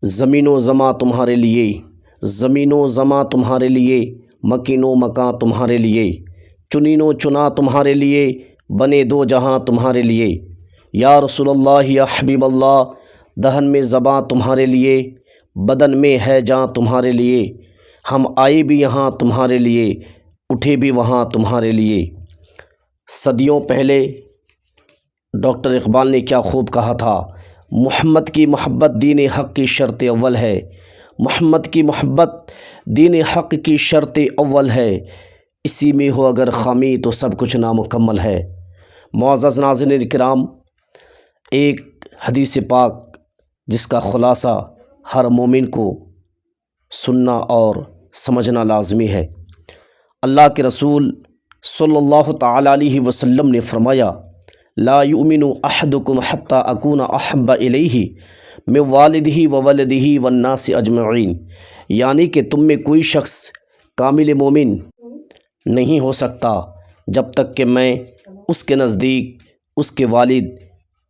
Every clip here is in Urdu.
زمین و زماں تمہارے لیے، زمین و زماں تمہارے لیے، مکین و مکاں تمہارے لیے، چنین و چنا تمہارے لیے، بنے دو جہاں تمہارے لیے۔ یا رسول اللہ، یا حبیب اللہ، دہن میں زباں تمہارے لیے، بدن میں ہے جاں تمہارے لیے، ہم آئے بھی یہاں تمہارے لیے، اٹھے بھی وہاں تمہارے لیے۔ صدیوں پہلے ڈاکٹر اقبال نے کیا خوب کہا تھا، محمد کی محبت دین حق کی شرط اول ہے، محمد کی محبت دین حق کی شرط اول ہے، اسی میں ہو اگر خامی تو سب کچھ نامکمل ہے۔ معزز ناظرین کرام، ایک حدیث پاک جس کا خلاصہ ہر مومن کو سننا اور سمجھنا لازمی ہے۔ اللہ کے رسول صلی اللہ تعالیٰ علیہ وسلم نے فرمایا، لا یؤمن احدکم حتی اکون احب الیہ من والدہ وولدہ والناس اجمعین، یعنی کہ تم میں کوئی شخص کامل مومن نہیں ہو سکتا جب تک کہ میں اس کے نزدیک اس کے والد،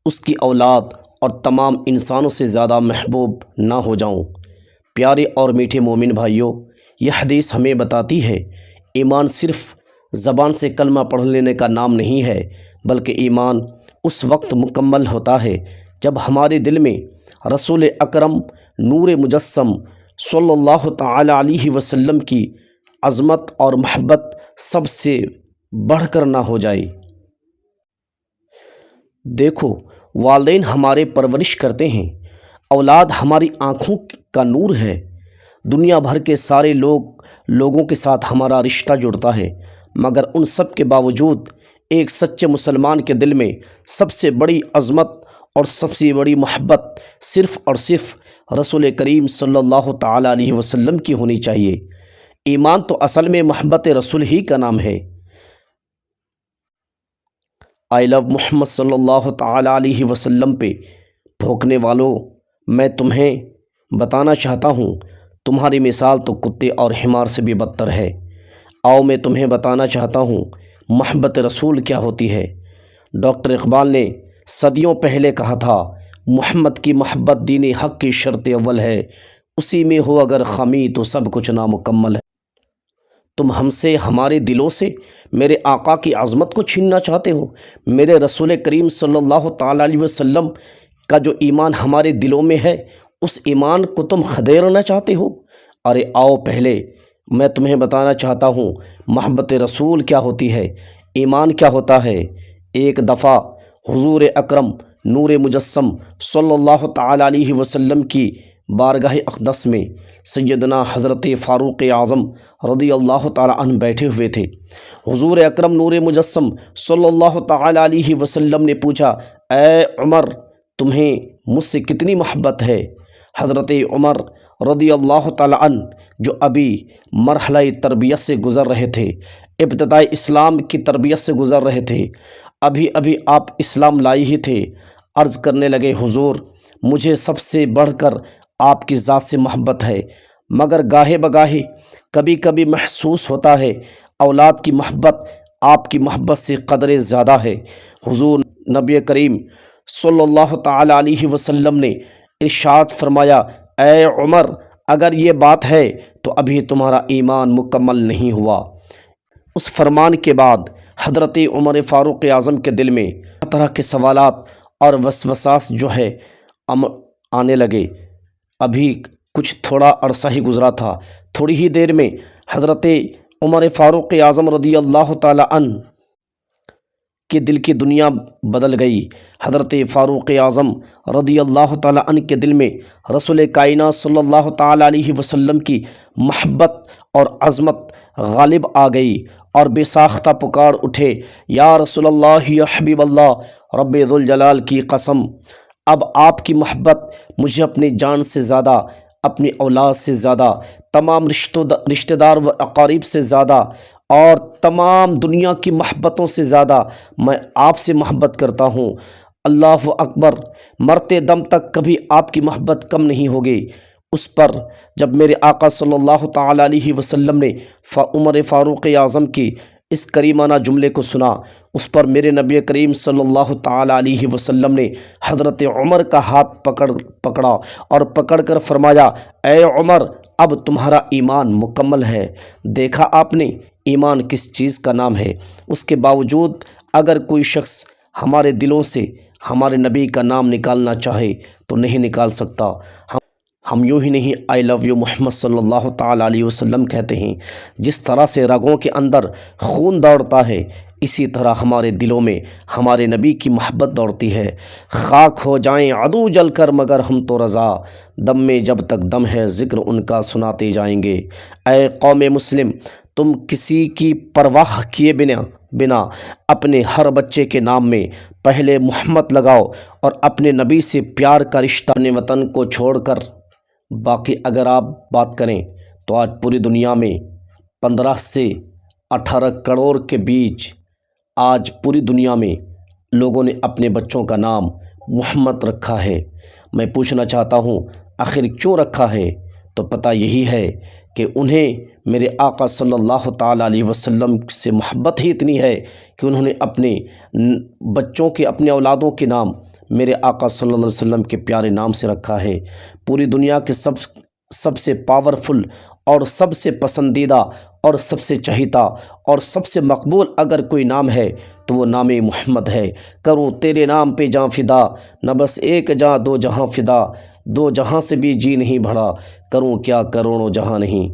اس کی اولاد اور تمام انسانوں سے زیادہ محبوب نہ ہو جاؤں۔ پیارے اور میٹھے مومن بھائیوں، یہ حدیث ہمیں بتاتی ہے ایمان صرف زبان سے کلمہ پڑھ لینے کا نام نہیں ہے، بلکہ ایمان اس وقت مکمل ہوتا ہے جب ہمارے دل میں رسول اکرم نور مجسم صلی اللہ تعالیٰ علیہ وسلم کی عظمت اور محبت سب سے بڑھ کر نہ ہو جائے۔ دیکھو، والدین ہمارے پرورش کرتے ہیں، اولاد ہماری آنکھوں کا نور ہے، دنیا بھر کے سارے لوگوں کے ساتھ ہمارا رشتہ جڑتا ہے، مگر ان سب کے باوجود ایک سچے مسلمان کے دل میں سب سے بڑی عظمت اور سب سے بڑی محبت صرف اور صرف رسول کریم صلی اللہ تعالیٰ علیہ وسلم کی ہونی چاہیے۔ ایمان تو اصل میں محبت رسول ہی کا نام ہے۔ آئی لو محمد صلی اللہ تعالیٰ علیہ وسلم پہ بھونکنے والوں، میں تمہیں بتانا چاہتا ہوں، تمہاری مثال تو کتے اور حمار سے بھی بدتر ہے۔ آؤ میں تمہیں بتانا چاہتا ہوں محبت رسول کیا ہوتی ہے۔ ڈاکٹر اقبال نے صدیوں پہلے کہا تھا، محمد کی محبت دین حق کی شرط اول ہے، اسی میں ہو اگر خامی تو سب کچھ نامکمل ہے۔ تم ہم سے، ہمارے دلوں سے میرے آقا کی عظمت کو چھیننا چاہتے ہو؟ میرے رسول کریم صلی اللہ تعالیٰ علیہ وسلم کا جو ایمان ہمارے دلوں میں ہے، اس ایمان کو تم خدیرنا چاہتے ہو؟ ارے آؤ، پہلے میں تمہیں بتانا چاہتا ہوں محبت رسول کیا ہوتی ہے، ایمان کیا ہوتا ہے۔ ایک دفعہ حضور اکرم نور مجسم صلی اللہ تعالیٰ علیہ وسلم کی بارگاہ اقدس میں سیدنا حضرت فاروق اعظم رضی اللہ تعالیٰ عنہ بیٹھے ہوئے تھے۔ حضور اکرم نور مجسم صلی اللہ تعالیٰ علیہ وسلم نے پوچھا، اے عمر، تمہیں مجھ سے کتنی محبت ہے؟ حضرت عمر رضی اللہ تعالیٰ عنہ جو ابھی مرحلہ تربیت سے گزر رہے تھے، ابتدائی اسلام کی تربیت سے گزر رہے تھے، ابھی آپ اسلام لائے ہی تھے، عرض کرنے لگے، حضور مجھے سب سے بڑھ کر آپ کی ذات سے محبت ہے، مگر گاہے بگاہے کبھی کبھی محسوس ہوتا ہے اولاد کی محبت آپ کی محبت سے قدرے زیادہ ہے۔ حضور نبی کریم صلی اللہ تعالیٰ علیہ وسلم نے ارشاد فرمایا، اے عمر، اگر یہ بات ہے تو ابھی تمہارا ایمان مکمل نہیں ہوا۔ اس فرمان کے بعد حضرت عمر فاروق اعظم کے دل میں طرح کے سوالات اور وسوسات جو ہے آنے لگے۔ ابھی کچھ تھوڑا عرصہ ہی گزرا تھا، تھوڑی ہی دیر میں حضرت عمر فاروق اعظم رضی اللہ تعالیٰ عنہ کے دل کی دنیا بدل گئی۔ حضرت فاروق اعظم رضی اللہ تعالیٰ عنہ کے دل میں رسول کائنات صلی اللہ تعالیٰ علیہ وسلم کی محبت اور عظمت غالب آ گئی اور بے ساختہ پکار اٹھے، یا رسول اللہ، یا حبیب اللہ، رب ذوالجلال کی قسم، اب آپ کی محبت مجھے اپنی جان سے زیادہ، اپنی اولاد سے زیادہ، تمام رشتہ دار و اقارب سے زیادہ اور تمام دنیا کی محبتوں سے زیادہ میں آپ سے محبت کرتا ہوں۔ اللہ اکبر، مرتے دم تک کبھی آپ کی محبت کم نہیں ہوگی۔ اس پر جب میرے آقا صلی اللہ تعالیٰ علیہ وسلم نے عمر فاروق اعظم کی اس کریمانہ جملے کو سنا، اس پر میرے نبی کریم صلی اللہ تعالیٰ علیہ وسلم نے حضرت عمر کا ہاتھ پکڑا اور پکڑ کر فرمایا، اے عمر، اب تمہارا ایمان مکمل ہے۔ دیکھا آپ نے ایمان کس چیز کا نام ہے؟ اس کے باوجود اگر کوئی شخص ہمارے دلوں سے ہمارے نبی کا نام نکالنا چاہے تو نہیں نکال سکتا۔ ہم یوں ہی نہیں آئی لو یو محمد صلی اللہ تعالیٰ علیہ وسلم کہتے ہیں۔ جس طرح سے رگوں کے اندر خون دوڑتا ہے، اسی طرح ہمارے دلوں میں ہمارے نبی کی محبت دوڑتی ہے۔ خاک ہو جائیں عدو جل کر مگر ہم تو رضا، دم میں جب تک دم ہے ذکر ان کا سناتے جائیں گے۔ اے قوم مسلم، تم کسی کی پرواہ کیے بنا اپنے ہر بچے کے نام میں پہلے محمد لگاؤ اور اپنے نبی سے پیار کا رشتہ، اپنے وطن کو چھوڑ کر باقی اگر آپ بات کریں تو آج پوری دنیا میں 15 سے 18 کروڑ کے بیچ آج پوری دنیا میں لوگوں نے اپنے بچوں کا نام محمد رکھا ہے۔ میں پوچھنا چاہتا ہوں آخر کیوں رکھا ہے؟ تو پتہ یہی ہے کہ انہیں میرے آقا صلی اللہ تعالیٰ علیہ وسلم سے محبت ہی اتنی ہے کہ انہوں نے اپنے بچوں کے، اپنے اولادوں کے نام میرے آقا صلی اللہ علیہ وسلم کے پیارے نام سے رکھا ہے۔ پوری دنیا کے سب سے پاورفل اور سب سے پسندیدہ اور سب سے چہیتا اور سب سے مقبول اگر کوئی نام ہے تو وہ نام محمد ہے۔ کروں تیرے نام پہ جاں فدا، نہ بس ایک جاں دو جہاں فدا، دو جہاں سے بھی جی نہیں بھرا، کروں کیا کروڑوں جہاں نہیں۔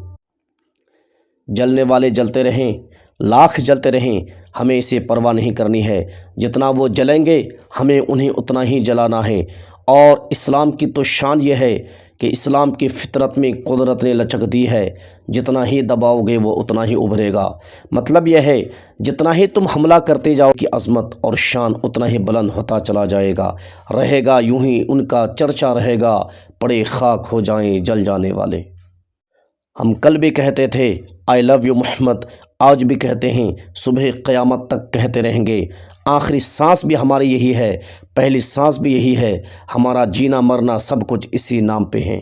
جلنے والے جلتے رہیں، لاکھ جلتے رہیں، ہمیں اسے پرواہ نہیں کرنی ہے۔ جتنا وہ جلیں گے ہمیں انہیں اتنا ہی جلانا ہے۔ اور اسلام کی تو شان یہ ہے کہ اسلام کی فطرت میں قدرت نے لچک دی ہے، جتنا ہی دباؤ گے وہ اتنا ہی ابھرے گا۔ مطلب یہ ہے جتنا ہی تم حملہ کرتے جاؤ کی عظمت اور شان اتنا ہی بلند ہوتا چلا جائے گا، رہے گا یوں ہی ان کا چرچا رہے گا، پڑے خاک ہو جائیں جل جانے والے۔ ہم کل بھی کہتے تھے آئی لو یو محمد، آج بھی کہتے ہیں، صبح قیامت تک کہتے رہیں گے۔ آخری سانس بھی ہماری یہی ہے، پہلی سانس بھی یہی ہے، ہمارا جینا مرنا سب کچھ اسی نام پہ ہے۔